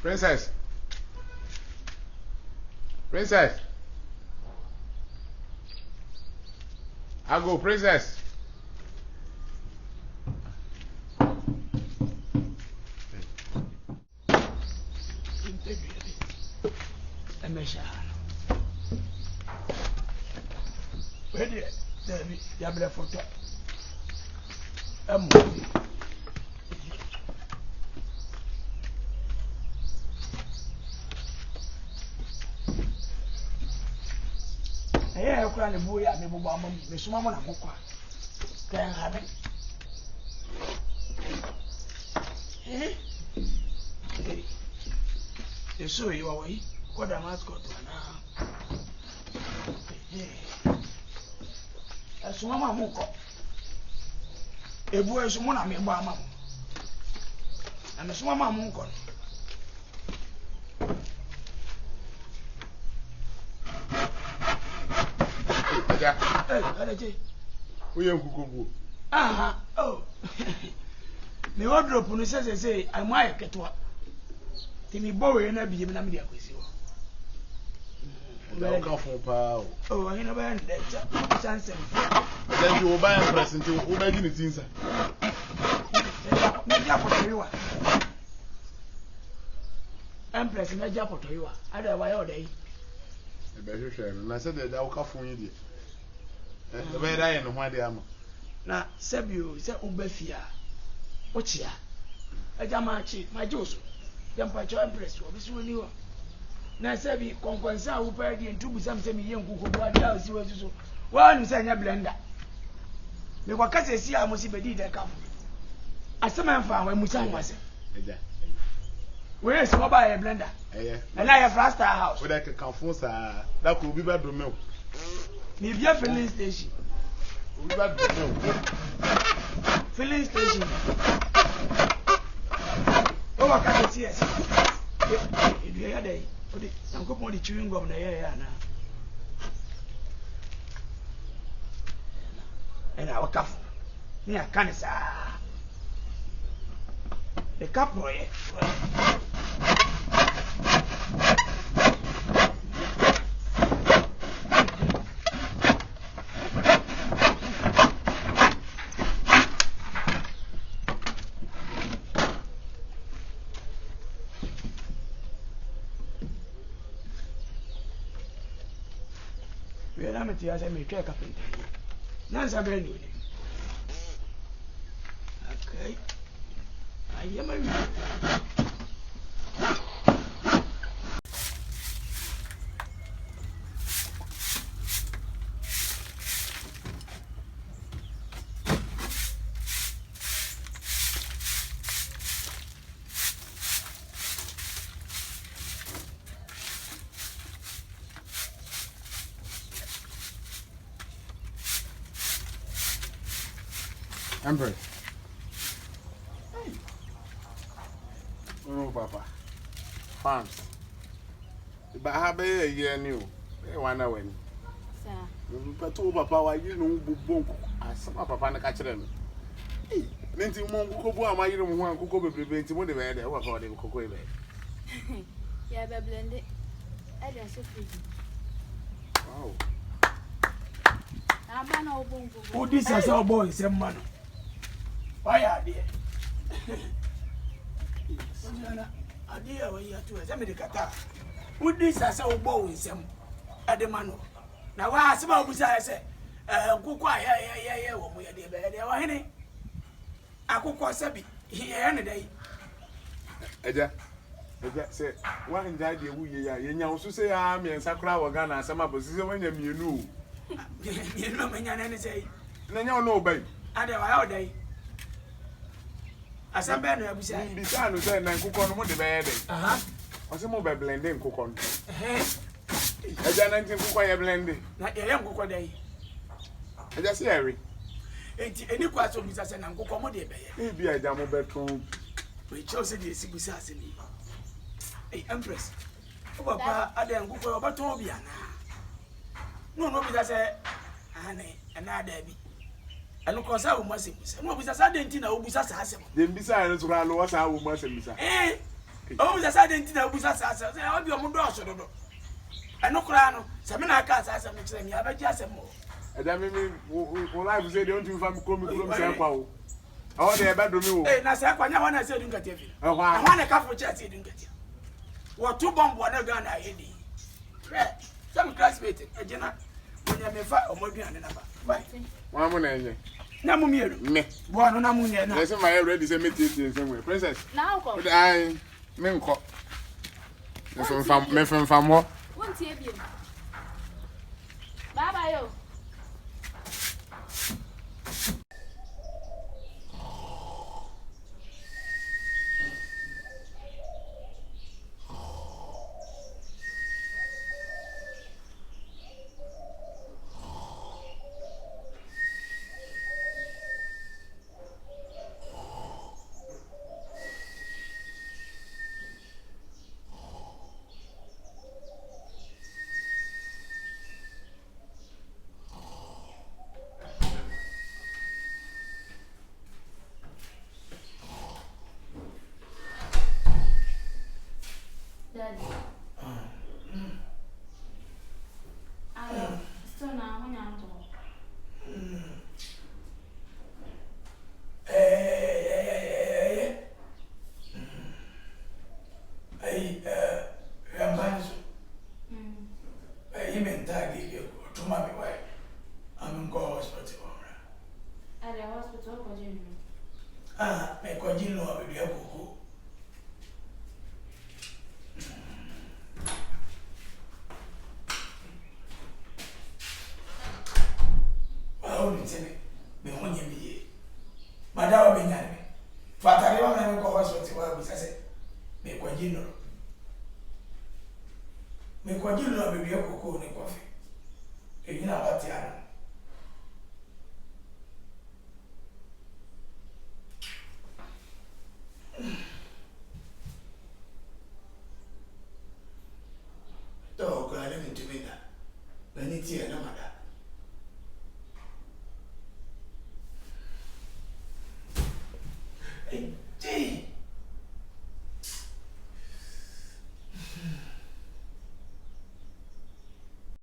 Princess. Princess. I go, princess. Where did you have a photo? I cry the boy at the Bobam, Miss Mamma Moka. Can have it. You saw you away. What a mascot now. As Mamma Moka. A boy is one of me, Mamma. And Miss Mamma Moka. We are Kuku. Aha, oh. The wardrobe on say, I might get what. Timmy Bowie and I be even a media with you. Oh, I never had that chance. Then you will buy a present to imagine it inside. Empress in a job to you. I don't know why all day. And I said that I'll come for you. The way I know why they are. Now, Sabu said Ubefia. What's ya? A jamachi, my juice. Then Pacho Empress will be soon you. Now, Sabi, Conquensa, who paid in 2 something young who go out, see what you so. One is a blender. The Wakasa see I must be did come. As some man found when Musan was it. Where is mobile blender? And I have Rasta house. Where I can come for that could be bad to milk. Maybe a filling station. Filling station. Oh, I can't see us. If you had a put it, I'm going to the chewing gum there now. And our cup. Near Canessa. The cup boy. As I may check up in Nan's a brand new. Okay. I am a Empress. Oh, Papa. Farms. But how be a year new? 1 hour. Sir. But to Papa, why you know Bonk as some Papa and catch them. Ninety Mongo, my room, one cocoa be preventing what they were there. What for the cocoa? Yeah, but blended. I don't see free. Wow. I'm an old boom. Oh, this is our boy, some man. Why are they? Idea where you are to examine the Qatar. Would this as our boy is some at the man? Now, I asked about which I said, go quiet, yeah, we are there. There were any. I could call Sabi here any day. Eja say, one died the wee, you also say, I'm in Sakura Wagana, some of us when you knew. You know, I say, no, no, babe. I don't know day. As a banner, we say, besides, then I cook on the bed. What's a mobile blending cook on? I don't think we are blending. Not a young cook day. I just hear it. Any question, Mr. Sen, and cook on the bed. Maybe I damn bedroom. We chose the Sibusas in me. Hey, Empress. Oh, Papa, I didn't go for about Tobiana. No, because Annie and I, Debbie. I look as I must say, no, because I didn't know who was assassin. Then besides, Ralo was our must say, Eh, o mu sa denti na bu sa e obi o mu do so do eno kura no se me na aka sa me kire me abaji asem mo da me wo life say don't you fam come say kwa wo awo de ebe do mi wo na se kwa nya ho na se du nkatia fi ahwa ahwa na ka fo cha se du nkatia wo tu bombo na ga na yedi some classmate ejina onya me fa omoduane na ba bye wa mo na enye na mu mielu me bo no na mu nye na let's say my ready say me tie somewhere princess Na uko. ai me nko me fam ho Won tie bi. Baba yo. Daddy. Still now, when I'm told. Rambanzo. Mentagi to mommy why I'm go hospital. At the hospital, because you Me kwa jino wa bibi yako. Me honye miye madawa benyane me fatare wa na me ko hospital wa bi sase me kwa jino be bi ko ko ni kwa fi